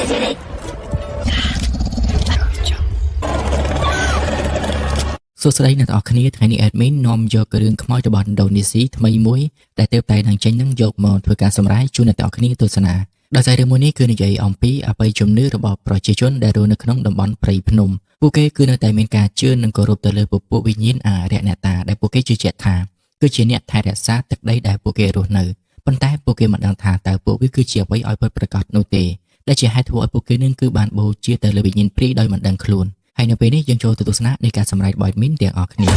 សួស្តីអ្នកនរគ្នាថ្ងៃនេះ admin នាំយករឿងខ្មោចរបស់ឥណ្ឌូនេស៊ីថ្មីមួយដែលទើបតែនឹងចេញនឹងយកមកធ្វើការសម្រាយជូនអ្នកនរគ្នាទស្សនាដោយសាររឿងមួយនេះគឺនិយាយអំពីអបិយជំនឿរបស់ប្រជាជនដែលរស់នៅក្នុងតំបន់ព្រៃភ្នំពួកគេគឺនៅតែមានការជឿនិងគោរពទៅលើពពួកវិញ្ញាណអារក្សអ្នកតាដែលពួកគេជឿជាក់ថាគឺជាអ្នកថែរក្សាទឹកដីដែលពួកគេរស់នៅប៉ុន្តែពួកគេមិនដឹងថាតើពួកវាគឺជាអ្វីឲ្យពិតប្រាកដនោះទេដែលជាហេតុធ្វើឲ្យពួកគេនឹងគឺបានបូជាទៅលើវិញ្ញាណព្រាយដោយមិនដឹងខ្លួនហើយនៅពេលនេះយើងចូលទៅទស្សនានៃការសម្ដែងរបស់ admin ទាំងអស់គ្ន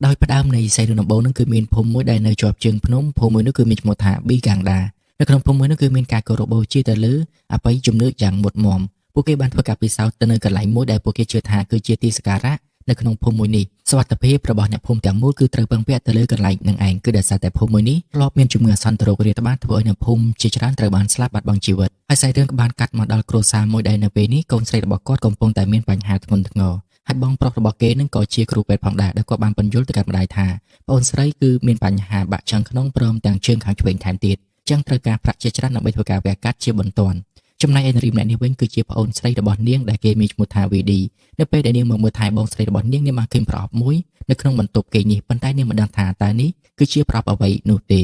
ាដោយផ្ដើមនៃសេរីដំបូងនឹងគឺមានភូមិមួយដែលនៅជាប់ជើងភ្នំភូមិមួយនោះគឺមានឈ្មោះថាប៊ីកាំងដានៅក្នុងភូមិមួយនោះគឺមានការគោរពបូជាទៅលើអបិយជំនឿយ៉ាងមុតមមពួកគេបានធ្វើការពិសោធន៍ទៅនៅកន្លែងមួយដែលពួកគេជឿថាគឺជាទីសក្ការៈនៅក្នុងភូមិមួយនេះសុវត្ថិភាពរបស់អ្នកភូមិទាំងមូលគឺត្រូវពឹងពាក់ទៅលើកន្លែងនឹងឯងគឺដោយសារតែភូមិមួយនេះធ្លាប់មានជំងឺអាសន្នរោគរាតត្បាតធ្វើឲ្យអ្នកភូមិជាច្រើនត្រូវបានស្លាប់បាត់បង់ជីវិតហើយសាច់រឿងក៏បានកាត់មកដល់គ្រួសារមួយដែលនៅពេលនេះកូនស្រីរបស់គាត់កំពុងតែមានបញ្ហាធ្ងន់ធ្ងរហើយបងប្រុសរបស់គេនឹងក៏ជាគ្រូពេទ្យផងដែរដែលគាត់បានបញ្យល់ទៅកាន់ម្ដាយថាប្អូនស្រីគឺមានបញ្ហាបាក់ឆ្អឹងក្នុងព្រមទាំងជើងខាងឆ្វេងថែមទៀតចឹងត្រូវការប្រាក់ជាច្រើនដើម្បីធ្វើការវះកាត់ជាបន្ទាន់ចំណែកឯនារីម្នាក់នេះវិញគឺជាប្អូនស្រីរបស់នាងដែលគេមានឈ្មោះថាវីឌីនៅពេលដែលនាងមកមើលថែបងស្រីរបស់នាងបានឃើញប្រអប់មួយនៅក្នុងបន្ទប់គេនេះប៉ុន្តែនាងមិនដឹងថាតើនេះគឺជាប្រអប់អ្វីនោះទេ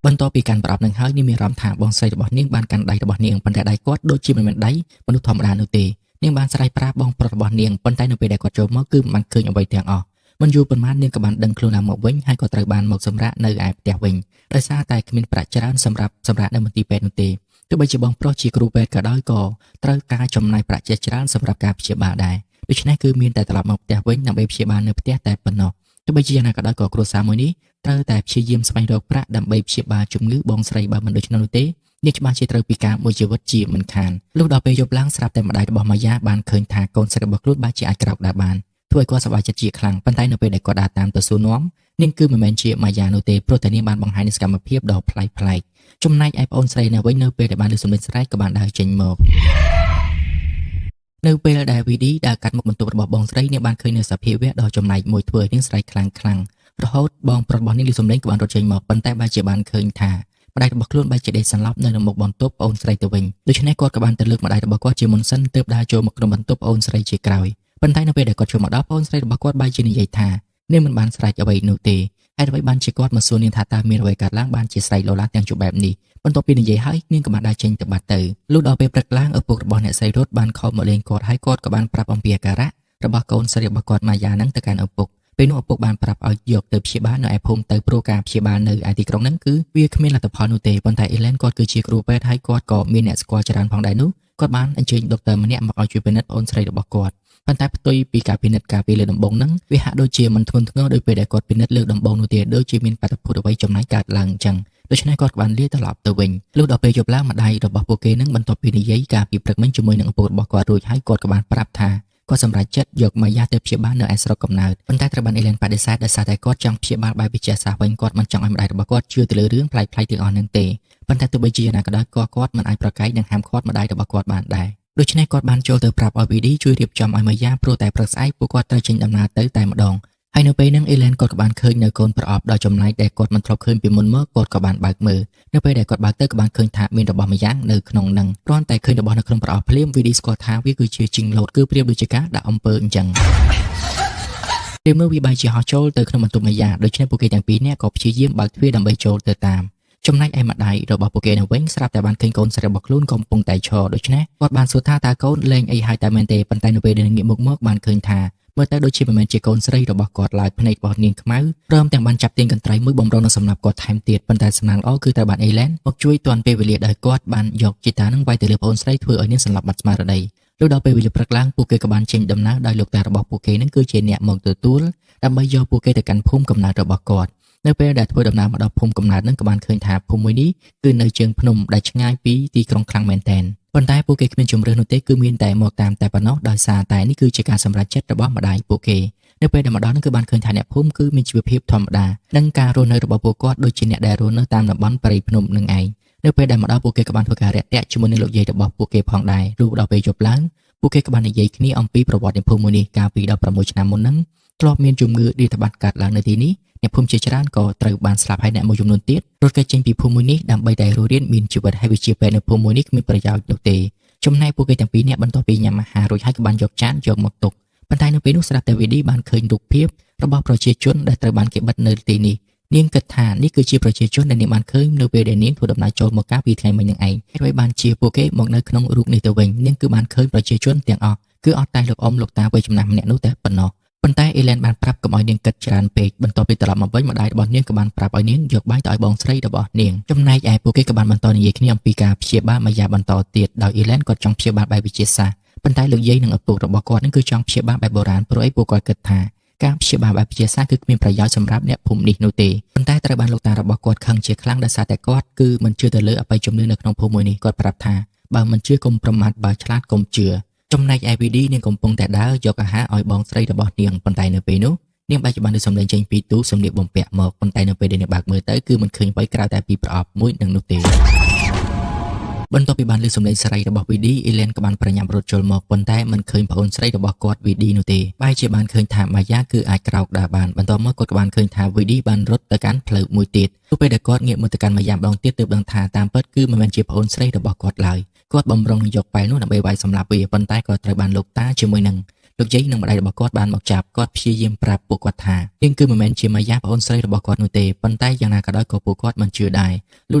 បន្ទាប់ពីកាន់ប្រអប់នឹងហើយនាងមានអារម្មណ៍ថាបងស្រីរបស់នាងបានកាន់ដៃរបស់នាងប៉ុន្តែដៃគាត់ដូចជាមិនមែនដៃមនុស្សធម្មតានោះទេនាងបានស្រែកប្រាប់បងប្រុសរបស់នាងប៉ុន្តែនៅពេលដែលគាត់ចូលមកគឺមិនបានឃើញអ្វីទាំងអស់មិនយូរប៉ុន្មាននាងក៏បានដឹងខ្លួនឡើងមកវិញហើយក៏ត្រូវបានមកសម្រាកនៅឯផ្ទះវិញដោយសារតែគ្មានប្រាក់ច្រើនសម្រាប់សម្រាកនៅមន្ទីរពេទ្យនោះទេទោះបីជាបងប្រុសជាគ្រូពេទ្យក៏ដោយក៏ត្រូវការចំណាយប្រាក់ជាច្រើនសម្រាប់ការព្យាបាលដែរដូច្នេះគឺមានតែត្រឡប់មកផ្ទះវិញដើម្បីព្យាបាលនៅផ្ទះតែប៉ុណ្ណោះទោះបីជាយ៉ាងណាក៏ដោយក៏គ្រួសារមួយនេះត្រូវតែព្យាយាមស្វែងរកប្រាក់ដើម្បីព្យាបាលជំងឺបងស្រីបើមិនដូច្នោះទេនាងច្បាស់ជាត្រូវពិការមួយជីវិតជាមិនខានលុះដល់ពេលយប់ឡើងស្រាប់តែម្ដាយរបស់ម៉ាយ៉ាបានឃើញថាកូនស្រីរបស់ខ្លួនបាច់ជាអាចក្រោកដើរបានធ្វើឲ្យគាត់សប្បាយចិត្តជាខ្លាំងប៉ុន្តែនៅពេលដែលគាត់ដើរតាមទៅសួរនាំនាងគឺមិនមែនជាម៉ាយ៉ានោះទេព្រោះតែនាងបានបង្ហាញនូវសកម្មភាពដ៏ប្លែកៗចំណែកឯប្អូនស្រីនៅវិញនៅពេលដែលបានលើសំឡេងស្រែកក៏បានដើរចេញមកនៅពេលដែលវីឌីដើរកាត់មុខបន្ទប់របស់បងស្រីនាងបានឃើញនូវសភាពដ៏ចំណែកមួយធ្វើឲ្យនាងស្រែកខ្លាំងរហូតបងប្រុសរបស់នាងលើសំឡេងក៏បានរត់ចេញមកប៉ុន្តែបែរជាបានឃើញថាម្ដាយរបស់ខ្លួនបែរជាដេកសន្លប់នៅមុខបន្ទប់ប្អូនស្រីទៅវិញដូច្នេះគាត់ក៏បានទៅលើកម្ដាយរបស់គាត់ជាមុនសិនទើបដើរចូលមកក្នុងបន្ទប់ប្អូនស្រីជាក្រោយប៉ុន្តែនៅពេលដែលគាត់ចូលមកដល់ប្អូនស្រីរបស់គាត់បែរជានិយាយថានាងមិនបានស្រែកអ្វីនោះទេហេតុអ្វីបានជាគាត់មកសួរនាងថាតើមានអ្វីកើតឡើងបានជាស្រែកលោឡាទាំងជប់បែបនេះបន្ទាប់ពីនិយាយហើយនាងក៏បានដើរចេញទៅបាត់ទៅលុះដល់ពេលព្រឹកឡើងឪពុករបស់អ្នកស្រីរត់បានខំមកលេងគាត់ហើយគាត់ក៏បានប្រាប់អំពីអាការៈរបស់កូនស្រីរបស់គាត់ម៉ាយ៉ានឹងទៅកាន់ឪពុកពេលនោះឪពុកបានប្រាប់ឲ្យយកទៅព្យាបាលនៅឯភូមិទៅព្រោះការព្យាបាលនៅឯទីក្រុងហ្នឹងគឺវាគ្មានលទ្ធផលនោះទេប៉ុន្តែអេឡែនគាត់គឺជាគ្រូពេទ្យហើយគាត់ក៏មានអ្នកស្គាល់ច្រើនផងដែរនោះគាត់បានអញ្ជើញដុកទ័រម្នាក់មកឲ្យជួយពិនិត្យអូនស្រីរបស់គាត់ប៉ុន្តែផ្ទុយពីការពិនិត្យការពីលើដំបងហ្នឹងវាហាក់ដូចជាមិនធ្ងន់ធ្ងរដោយពេលដែលគាត់ពិនិត្យលើដំបងនោះទេដូចជាមានបាតុភូតអ្វីចំណាយកើតឡើងអញ្ចឹងដូច្នេះគាត់ក៏បានលាត្រឡប់ទៅវិញលុះដល់ពេលយប់ឡើងម្ដាយរបស់ពួកគេនឹងបន្ទាប់ពីនិយាយការពីព្រឹកមិញជាមួយនឹងឪពុករបស់គាត់រួចហើយគាត់ក៏បានប្រាប់ថាគាត់សម្រេចចិត្តយកម៉ាយ៉ាទៅព្យាបាលនៅឯស្រុកកំណើតប៉ុន្តែត្រូវបានអេឡែនបដិសេធដោយសារតែគាត់ចង់ព្យាបាលបែបវិទ្យាសាស្ត្រវិញគាត់មិនចង់ឲ្យម្ដាយរបស់គាត់ជឿទៅលើរឿងប្លែកៗទាំងអស់ហ្នឹងទេប៉ុន្តែទោះបីជាយ៉ាងណាក៏ដោយក៏គាត់មិនអាចប្រកែកនឹងហាមឃាត់ម្ដាយរបស់គាត់បានដែរដូច្នេះគាត់បានចូលទៅប្រាប់ឲ្យវីឌីជួយរៀបចំឲ្យម៉ាយ៉ាព្រោះតែព្រឹកស្អែកពួកគាត់ត្រូវចេញដំណើរទៅតែម្ដងហើយនៅពេលហ្នឹងអេឡែនគាត់ក៏បានឃើញនៅកូនប្រអប់ដ៏ចម្លែកដែលគាត់មិនធ្លាប់ឃើញពីមុនមកគាត់ក៏បានបើកមើលនៅពេលដែលគាត់បើកទៅក៏បានឃើញថាមានរបស់ម្យ៉ាងនៅក្នុងហ្នឹងគ្រាន់តែឃើញរបស់នៅក្នុងប្រអប់ភ្លាមវីឌីស្គាល់ថាវាគឺជាជីងឡូតគឺប្រៀបដូចជាការដាក់អំពើអញ្ចឹងពេលមើលវាបែរជាហោះចូលទៅក្នុងបន្ទប់ម៉ាយ៉ាដូច្នេះពួកគេទាំងពីរនាក់ក៏ព្យាយាមបើកទ្វារដើម្បីចូលទៅតាមចំណែកឯម្ដាយរបស់ពួកគេនៅវិញស្រាប់តែបានឃើញកូនស្រីរបស់ខ្លួនកំពុងតែឈរដូច្នេះគាត់បានសួរថាតើកូនលេងអីហើយតែមែនទេប៉ុន្តែនៅពេលដែលងាកមុខមកបានឃើញថាមើលទៅដូចជាមិនមែនជាកូនស្រីរបស់គាត់ឡើយភ្នែករបស់នាងខ្មៅព្រមទាំងបានចាប់ទាញកន្ត្រៃមួយបំរុងនឹងសម្រាប់គាត់ថែមទៀតប៉ុន្តែសំណាងល្អគឺត្រូវបានអេឡែនមកជួយទាន់ពេលវេលាដោយគាត់បានយកជីតានឹងវាយទៅលើប្អូនស្រីធ្វើឲ្យនាងសន្លប់បាត់ស្មារតីលុះដល់ពេលវេលាព្រឹកឡើងពួកគេក៏បានចេញដំណើរដោយលោកតារបស់ពួកគេនឹងគឺជាអ្នកមកទទួលដើម្បីយកពួកគេទៅកាន់ភូមិកំណើតរបស់គាត់នៅពេលដែលធ្វើដំណើរមកដល់ភូមិកំណើតនឹងក៏បានឃើញថាភូមិមួយនេះគឺនៅជើងភ្នំដែលឆ្ងាយពីទីក្រុងខ្លាំងមែនទែនប៉ុន្តែពួកគេគ្មានជំរឿននោះទេគឺមានតែមកតាមតែប៉ុណ្ណោះដោយសារតែនេះគឺជាការសម្រេចចិត្តរបស់ម្ដាយពួកគេនៅពេលដែលមកដល់នោះគឺបានឃើញថាអ្នកភូមិគឺមានជីវភាពធម្មតានិងការរស់នៅរបស់ពួកគាត់ដូចជាអ្នកដែលរស់នៅតាមតំបន់ព្រៃភ្នំនឹងឯងនៅពេលដែលមកដល់ពួកគេក៏បានធ្វើការរាក់ទាក់ជាមួយនឹងលោកយាយរបស់ពួកគេផងដែរលុះដល់ពេលយប់ឡើងពួកគេក៏បាននិយាយគ្នាអំពីប្រវត្តិនៃភូមិមួយនេះកាលពី16ឆ្នាំមុនហ្នឹងធ្លាប់មានជំងឺរាតត្បាតកើតឡើងនៅទីនេះ អ្នកភូមិជាច្រើនក៏ត្រូវបានស្លាប់ហើយអ្នកមួយចំនួនទៀតរត់គេចចេញពីភូមិមួយនេះដើម្បីតែរស់រានមានជីវិតហើយវិជាពេទ្យនៅភូមិមួយនេះគ្មានប្រយោជន៍នោះទេចំណែកពួកគេទាំងពីរនាក់បន្ទាប់ពីញ៉ាំអាហាររួចហើយក៏បានយកចានយកមកទុកប៉ុន្តែនៅពេលនោះស្រាប់តែវីឌីបានឃើញរូបភាពរបស់ប្រជាជនដែលត្រូវបានគេបិទនៅទីនេះនាងគិតថានេះគឺជាប្រជាជនដែលនាងបានឃើញនៅពេលដែលនាងធ្វើដំណើរចូលមកកាលពីថ្ងៃមិញនឹងឯងហើយបានជាពួកគេមកនៅក្នុងរូបនេះទៅវិញនាងគឺបានឃើញប្រជាជនទាំងអស់គឺអត់តែលោកអ៊ំលោកតាវ័យចំណាស់ម្នាក់នោះតែប៉ុណ្ណោះប៉ុន្តែអេឡែនបានប្រាប់កុំឲ្យនាងគិតច្រើនពេកបន្ទាប់ពីត្រឡប់មកវិញម្ដាយរបស់នាងក៏បានប្រាប់ឲ្យនាងយកបាយទៅឲ្យបងស្រីរបស់នាងចំណែកឯពួកគេក៏បានបន្តនិយាយគ្នាអំពីការព្យាបាលម៉ាយ៉ាបន្តទៀតដោយអេឡែនគាត់ចង់ព្យាបាលបែបវិទ្យាសាស្ត្រប៉ុន្តែលោកយាយនិងឪពុករបស់គាត់នឹងគឺចង់ព្យាបាលបែបបុរាណព្រោះអីពួកគាត់គិតថាការព្យាបាលបែបវិទ្យាសាស្ត្រគឺគ្មានប្រយោជន៍សម្រាប់អ្នកភូមិនេះនោះទេប៉ុន្តែត្រូវបានលោកតារបស់គាត់ខឹងជាខ្លាំងដោយសារតែគាត់គឺមិនជឿទៅលើអបិយជំនឿនៅក្នុងភូមិមួយនេះគាត់ប្រាប់ថាបើមិនជឿកុំប្រមាថបើឆ្លាតកុំជឿចំណែកឯវីឌីនាងកំពុងតែដើរយកអាហារឲ្យបងស្រីរបស់នាងប៉ុន្តែនៅពេលនោះនាងបែរជាបានឮសំឡេងចេញពីទូសម្លៀកបំពាក់មកប៉ុន្តែនៅពេលដែលនាងបើកមើលទៅគឺមិនឃើញអ្វីក្រៅតែពីប្រអប់មួយនឹងនោះទេបន្ទាប់ពីបានឮសំឡេងស្រីរបស់វីឌីអេឡែនក៏បានប្រញាប់រត់ចូលមកប៉ុន្តែមិនឃើញប្អូនស្រីរបស់គាត់វីឌីនោះទេបែរជាបានឃើញថាម៉ាយ៉ាគឺអាចក្រោកដើរបានបន្ទាប់មកគាត់ក៏បានឃើញថាវីឌីបានរត់ទៅកាន់ផ្លូវមួយទៀតទោះពេលដែលគាត់ងាកមើលទៅកាន់ម៉ាយ៉ាម្ដងទៀតទើបដឹងថាតាមពិតគឺមិនមែនជាប្អូនស្រីរបស់គាត់ឡើយគាត់បំរុងយកប៉ែលនោះដើម្បីវាយសម្លាប់វាប៉ុន្តែក៏ត្រូវបានលោកតាជាមួយនឹងលោកយាយនិងម្ដាយរបស់គាត់បានមកចាប់គាត់ព្យាយាមប្រាប់ពួកគាត់ថានាងគឺមិនមែនជាម៉ាយ៉ាប្អូនស្រីរបស់គាត់នោះទេប៉ុន្តែយ៉ាងណាក៏ដោយក៏ពួកគាត់មិនជឿដែរលុះ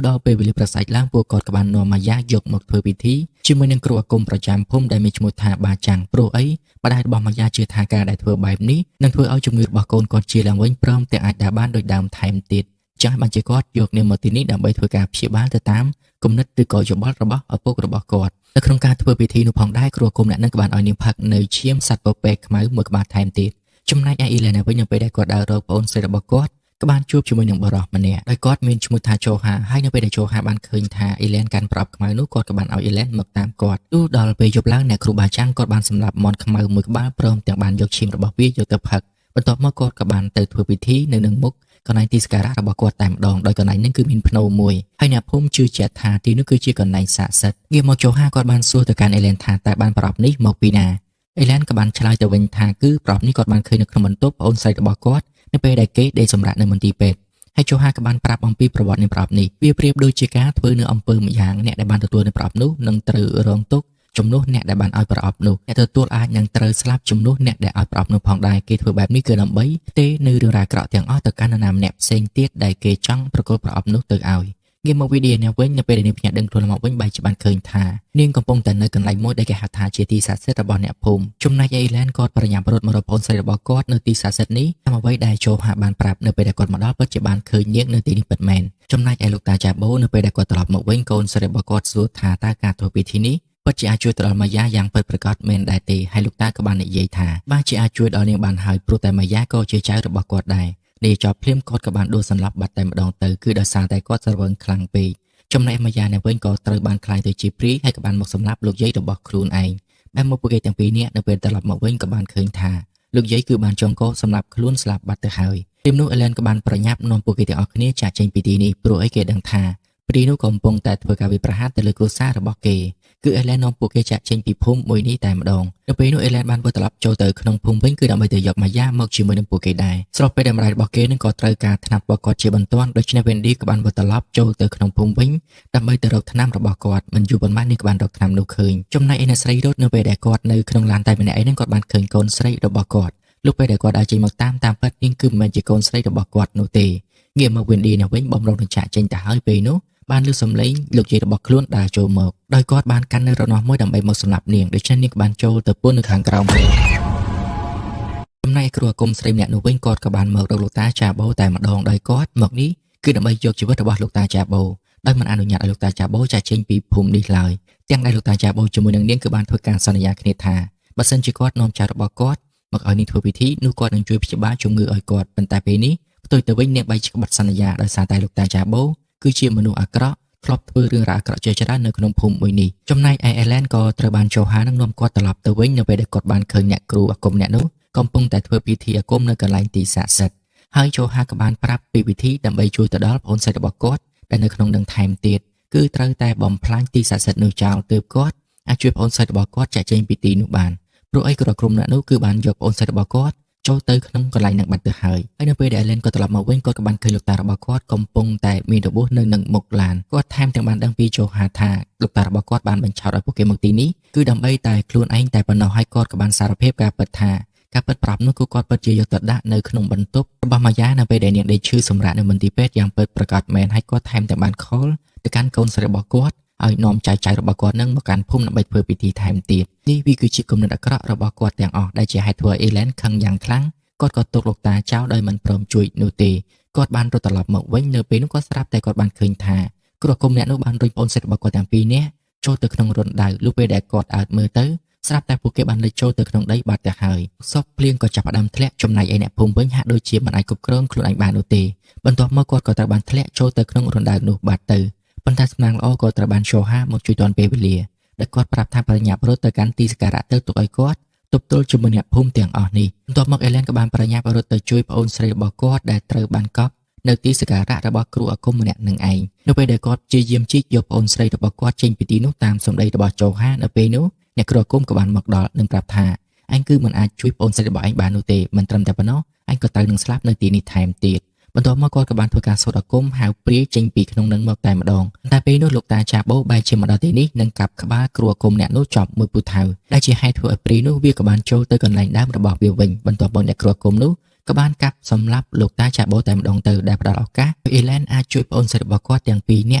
ដល់ពេលវេលាប្រស័យឡើងពួកគាត់ក៏បាននាំម៉ាយ៉ាយកមកធ្វើពិធីជាមួយនឹងគ្រូអាគមប្រចាំភូមិដែលមានឈ្មោះថាបាចាំងព្រោះអីម្ដាយរបស់ម៉ាយ៉ាជឿថាការដែលធ្វើបែបនេះនឹងធ្វើឲ្យជំងឺរបស់កូនគាត់ជាឡើងវិញព្រមទាំងអាចដើរបានដូចដើមថែមទៀតចឹងបានជាគាត់យកនាងមកទីនេះដើម្បីធ្វើការព្យាបាលទៅតាមគំនិតឬក៏យោបល់របស់ឪពុករបស់គាត់នៅក្នុងការធ្វើពិធីនោះផងដែរគ្រូអាគមអ្នកនឹងក៏បានឲ្យនាងផឹកនៅឈាមសត្វពពែខ្មៅមួយក្បាលថែមទៀតចំណែកឯអ៊ីឡែនវិញនៅពេលដែលគាត់ដើររកប្អូនស្រីរបស់គាត់ក៏បានជួបជាមួយនឹងបរិសម្នាក់ដោយគាត់មានឈ្មោះថាជូហាហើយនៅពេលដែលជូហាបានឃើញថាអ៊ីឡែនកាន់ប្រអប់ខ្មៅនោះគាត់ក៏បានឲ្យអ៊ីឡែនមកតាមគាត់ទោះដល់ពេលយប់ឡើងអ្នកគ្រូបាចាំងគាត់បានសម្លាប់មាន់ខ្មៅមួយក្បាលព្រមទាំងបានយកឈាមរបស់វាយកទៅផឹកបន្ទាប់មកគាត់ក៏បានទៅធ្វើពិធីនៅនឹងមុខកន្លែងទីសក្ការៈរបស់គាត់តែម្ដងដោយកន្លែងនេះគឺមានភ្នោមួយហើយអ្នកភូមិជឿជាក់ថាទីនោះគឺជាកន្លែងស័ក្តិសិទ្ធិងាកមកជូហាគាត់បានសួរទៅកាន់អេឡែនថាតើបានប្រអប់នេះមកពីណាអេឡែនក៏បានឆ្លើយទៅវិញថាគឺប្រអប់នេះគាត់បានឃើញនៅក្នុងបន្ទប់ប្អូនស្រីរបស់គាត់នៅពេលដែលគេដេកសម្រាកនៅមន្ទីរពេទ្យហើយជូហាក៏បានប្រាប់អំពីប្រវត្តិនៃប្រអប់នេះវាប្រៀបដូចជាការធ្វើនៅអំពើម្យ៉ាងអ្នកដែលបានទទួលនៅប្រអប់នោះនឹងត្រូវរងទុក្ខជំនួសអ្នកដែលបានឲ្យប្រអប់នោះអ្នកទទួលអាចនឹងត្រូវស្លាប់ជំនួសអ្នកដែលឲ្យប្រអប់នោះផងដែរគេធ្វើបែបនេះគឺដើម្បីផ្ទេរនៅរឿងរ៉ាវអាក្រក់ទាំងអស់ទៅកាន់នរណាម្នាក់ផ្សេងទៀតដែលគេចង់ប្រគល់ប្រអប់នោះទៅឲ្យងាកមកវីឌីនេះវិញនៅពេលដែលនាងភ្ញាក់ដឹងខ្លួនមកវិញបែរជាបានឃើញថានាងកំពុងតែនៅកន្លែងមួយដែលគេហៅថាជាទីស័ក្តិសិទ្ធិរបស់អ្នកភូមិចំណែកអេឡែនគាត់ប្រញាប់រត់មករកប្អូនស្រីរបស់គាត់នៅទីស័ក្តិសិទ្ធិនេះតាមអ្វីដែលជូហាបានប្រាប់នៅពេលដែលគាត់មកដល់ពិតជាបានឃើញនាងនៅទីនេះពិតមែនចំណែកឯលោកតាចាបូនៅពេលដែលគាត់ត្រឡប់មកវិញកូនស្រីរបស់គាត់សួរថាតើការធ្វើពិធីនេះពិតជាអាចជួយទៅដល់ម៉ាយ៉ាយ៉ាងពិតប្រាកដមែនដែរទេហើយលោកតាក៏បាននិយាយថាបាទជាអាចជួយដល់នាងបានហើយព្រោះតែម៉ាយ៉ាក៏ជាចៅរបស់គាត់ដែរនេះចប់ភ្លាមគាត់ក៏បានដួលសន្លប់បាត់តែម្ដងទៅគឺដោយសារតែគាត់ស្រវឹងខ្លាំងពេកចំណែកម៉ាយ៉ានៅវិញក៏ត្រូវបានក្លាយទៅជាព្រាយហើយក៏បានមកសម្លាប់លោកយាយរបស់ខ្លួនឯងបែរមកពួកគេទាំងពីរនាក់នៅពេលត្រឡប់មកវិញក៏បានឃើញថាលោកយាយគឺបានចងកសម្លាប់ខ្លួនស្លាប់បាត់ទៅហើយពេលនោះអេឡែនក៏បានប្រញាប់នាំពួកគេទាំងអស់គ្នាចាកចេញពីទីនេះព្រោះអីគេដឹងថាព្រាយនោះកំពុងតែធ្វើការវាយប្រហារទៅលើគ្រួសាររបស់គេគឺអេឡែននាំពួកគេចាក់ចេញពីភូមិមួយនេះតែម្ដងនៅពេលនោះអេឡែនបានវិលត្រឡប់ចូលទៅក្នុងភូមិវិញគឺដើម្បីទៅយកម៉ាយ៉ាមកជាមួយនឹងពួកគេដែរស្របពេលដែលម្ដាយរបស់គេនឹងក៏ត្រូវការថ្នាំរបស់គាត់ជាបន្ទាន់ដូច្នេះវេនឌីក៏បានវិលត្រឡប់ចូលទៅក្នុងភូមិវិញដើម្បីទៅរកថ្នាំរបស់គាត់មិនយូរប៉ុន្មាននេះក៏បានរកថ្នាំនោះឃើញចំណែកឯអ្នកស្រីរត់នៅពេលដែលគាត់នៅក្នុងឡានតែម្នាក់ឯងគាត់បានឃើញកូនស្រីរបស់គាត់លុះពេលដែលគាត់ដើរចេញមកតាមពិតនាងគឺមិនមែនជាកូនស្រីរបស់គាត់នោះទេងាកមកវេនឌីនេះវិញបំរុងនឹងចាក់ចេញទៅហើយពេលនោះបានឮសំឡេងលោកយាយរបស់ខ្លួនដើរចូលមកដោយគាត់បានកាន់នៅរនាស់មួយដើម្បីមកសម្លាប់នាងដូច្នេះនាងក៏បានចូលទៅពន្ធនៅខាងក្រោមចំណែកគ្រូអាគមស្រីម្នាក់នោះវិញគាត់ក៏បានមករកលោកតាចាបូតែម្ដងដោយគាត់មកនេះគឺដើម្បីយកជីវិតរបស់លោកតាចាបូដោយមិនអនុញ្ញាតឲ្យលោកតាចាបូចាក់ចេញពីភូមិនេះឡើយទាំងដែលលោកតាចាបូជាមួយនឹងនាងគឺបានធ្វើការសន្យាគ្នាថាបើសិនជាគាត់នាំចៅរបស់គាត់មកឲ្យនាងធ្វើពិធីនោះគាត់នឹងជួយព្យាបាលជំងឺឲ្យគាត់ប៉ុន្តែពេលនេះផ្ទុយទៅវិញនាងបែកបាត់សន្យាដោយសារតែលោកតាចាបូគឺជាមនុស្សអាក្រក់ធ្លាប់ធ្វើរឿងរ៉ាវអាក្រក់ជាច្រើននៅក្នុងភូមិមួយនេះចំណែកឯអេឡែនក៏ត្រូវបានជូហានឹងនាំគាត់ត្រឡប់ទៅវិញនៅពេលដែលគាត់បានឃើញអ្នកគ្រូអាគមអ្នកនោះកំពុងតែធ្វើពិធីអាគមនៅកន្លែងទីស័ក្តិសិទ្ធិហើយជូហាក៏បានប្រាប់ពីវិធីដើម្បីជួយទៅដល់ប្អូនស្រីរបស់គាត់ដែលនៅក្នុងនឹងថែមទៀតគឺត្រូវតែបំផ្លាញទីស័ក្តិសិទ្ធិនោះចោលទើបគាត់អាចជួយប្អូនស្រីរបស់គាត់ចាក់ចេញពីទីនោះបានព្រោះអីគ្រូអាគមអ្នកនោះគឺបានយកប្អូនស្រីរបស់គាត់ ចូលទៅក្នុងកន្លែងនឹងបាត់ទៅហើយនៅពេលដែល Ellen គាត់ត្រឡប់មកវិញគាត់ក៏បានឃើញលោកតារបស់គាត់កំពុងតែមានរបួសនៅនឹងមុខឡានគាត់ថែមទាំងបានដឹងពី Joha ថាលោកតារបស់គាត់បានបញ្ឆោតឲ្យពួកគេមកទីនេះគឺដើម្បីតែខ្លួនឯងតែប៉ុណ្ណោះហើយគាត់ក៏បានសារភាពការពិតថាការពិតប្រាប់នោះគឺគាត់ពិតជាយកទៅដាក់នៅក្នុងបន្ទប់របស់ម៉ាយ៉ានៅពេលដែលនាងដេកឈឺសម្រាប់នៅមន្ទីរពេទ្យយ៉ាងពិតប្រាកដមែនហើយគាត់ថែមទាំងបានខលទៅកាន់កូនស្រីរបស់គាត់ឲ្យនាំចៅរបស់គាត់នឹងមកកាន់ភូមិដើម្បីធ្វើពិធីថែមទៀតនេះវាគឺជាគំនិតអាក្រក់របស់គាត់ទាំងអស់ដែលជាហេតុធ្វើឲ្យ Ellen ខឹងយ៉ាងខ្លាំងគាត់ក៏ទុកលោកតាចោលដោយមិនព្រមជួយនោះទេគាត់បានរត់ត្រឡប់មកវិញនៅពេលនោះគាត់ស្រាប់តែគាត់បានឃើញថាគ្រូអាគមអ្នកនោះបានរុញប្អូនស្រីរបស់គាត់ទាំងពីរនាក់ចូលទៅក្នុងរណ្ដៅលុះពេលដែលគាត់អើតមើលទៅស្រាប់តែពួកគេបានលេចចូលទៅក្នុងដីបាត់ទៅហើយសពភ្លៀងក៏ចាប់ផ្ដើមធ្លាក់ចំណែកឯអ្នកភូមិវិញហាក់ដូចជាមិនអាចគ្រប់គ្រងខ្លួនឯងបាននោះទេបន្ទាប់មកគាត់ក៏ត្រូវបានធ្លាក់ចូលទៅក្នុងរណ្ដៅនោះបាត់ទៅប៉ុន្តែសំណាងល្អក៏ត្រូវបាន Joha មកជួយទាន់ពេលវេលាដែលគាត់ប្រាប់ថាបរិញ្ញាបរត់ទៅកាន់ទីសក្ការៈទៅទុកឲ្យគាត់ទប់ទល់ជាមួយអ្នកភូមិទាំងអស់នេះបន្ទាប់មក Ellen ក៏បានបរិញ្ញាបរត់ទៅជួយប្អូនស្រីរបស់គាត់ដែលត្រូវបានកប់នៅទីសក្ការៈរបស់គ្រូអាគមម្នាក់នឹងឯងនៅពេលដែលគាត់ព្យាយាមជីកយកប្អូនស្រីរបស់គាត់ចេញពីទីនោះតាមសម្ដីរបស់ Joha នៅពេលនោះអ្នកគ្រូអាគមក៏បានមកដល់និងប្រាប់ថាអញគឺមិនអាចជួយប្អូនស្រីរបស់ឯងបាននោះទេមិនត្រឹមតែប៉ុណ្ណោះអញក៏ត្រូវនឹងស្លាប់នៅទីនេះថែមទៀតបន្ទាប់មកគាត់ក៏បានធ្វើការសូត្រអាគមហៅព្រាយចេញពីក្នុងនឹងមកតែម្ដងតែពេលនោះលោកតាចាបូបែរជាមកដល់ទីនេះនឹងកាប់ក្បាលគ្រូអាគមអ្នកនោះចប់មួយពូថៅដែលជាហេតុធ្វើឲ្យព្រាយនោះវាក៏បានចូលទៅកន្លែងដើមរបស់វាវិញបន្ទាប់មកអ្នកគ្រូអាគមនោះក៏បានកាប់សម្លាប់លោកតាចាបូតែម្ដងទៅដែលផ្ដល់ឱកាសឲ្យ Ellen អាចជួយប្អូនស្រីរបស់គាត់ទាំងពីរនា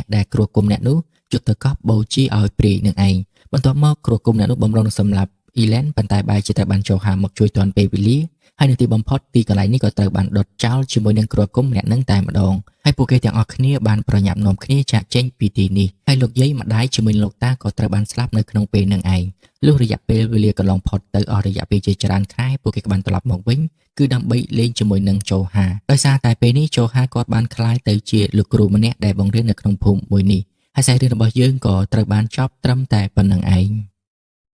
ក់ដែលគ្រូអាគមអ្នកនោះយកទៅកប់បូជាឲ្យព្រាយនឹងឯងបន្ទាប់មកគ្រូអាគមអ្នកនោះបំរុងនឹងសម្លាប់ Ellen ប៉ុន្តែបែរជាត្រូវបាន Joha មកជួយទាន់ពេលវេលាហើយនៅទីបំផុតទីកន្លែងនេះក៏ត្រូវបានដុតចោលជាមួយនឹងគ្រូអាគមម្នាក់នឹងតែម្ដងហើយពួកគេទាំងអស់គ្នាបានប្រញាប់នាំគ្នាចាកចេញពីទីនេះហើយលោកយាយម្ដាយជាមួយនឹងលោកតាក៏ត្រូវបានស្លាប់នៅក្នុងពេលនឹងឯងលុះរយៈពេលវេលាកន្លងផុតទៅអស់រយៈពេលជាច្រើនខែពួកគេក៏បានត្រឡប់មកវិញគឺដើម្បីលេងជាមួយនឹង Joha ដោយសារតែពេលនេះ Joha គាត់បានក្លាយទៅជាលោកគ្រូម្នាក់ដែលបង្រៀននៅក្នុងភូមិមួយនេះហើយសាច់រឿងរបស់យើងក៏ត្រូវបានចប់ត្រឹមតែប៉ុណ្្នឹងឯង